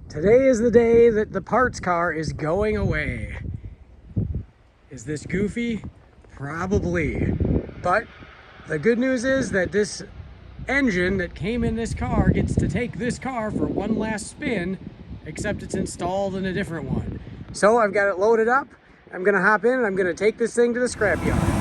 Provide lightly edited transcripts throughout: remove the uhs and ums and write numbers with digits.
Today is the day that the parts car is going away. Is this goofy? Probably. But the good news is that this engine that came in this car gets to take this car for one last spin, except it's installed in a different one. So I've got it loaded up. I'm gonna hop in and I'm gonna take this thing to the scrapyard.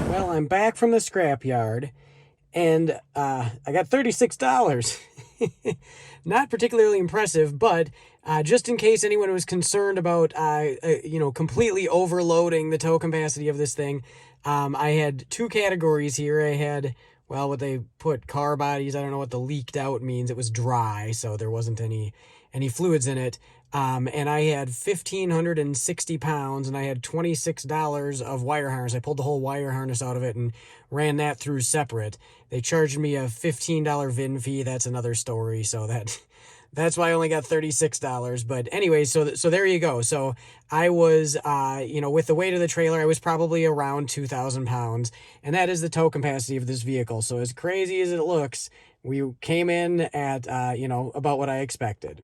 Well, I'm back from the scrapyard, and I got $36. Not particularly impressive, but just in case anyone was concerned about, completely overloading the tow capacity of this thing, I had two categories here. I had, well, what they put car bodies. I don't know what the leaked out means. It was dry, so there wasn't any fluids in it. And I had 1,560 pounds and I had $26 of wire harness. I pulled the whole wire harness out of it and ran that through separate. They charged me a $15 VIN fee. That's another story. So that's why I only got $36. But anyway, so there you go. So I was, with the weight of the trailer, I was probably around 2,000 pounds. And that is the tow capacity of this vehicle. So as crazy as it looks, we came in at, about what I expected.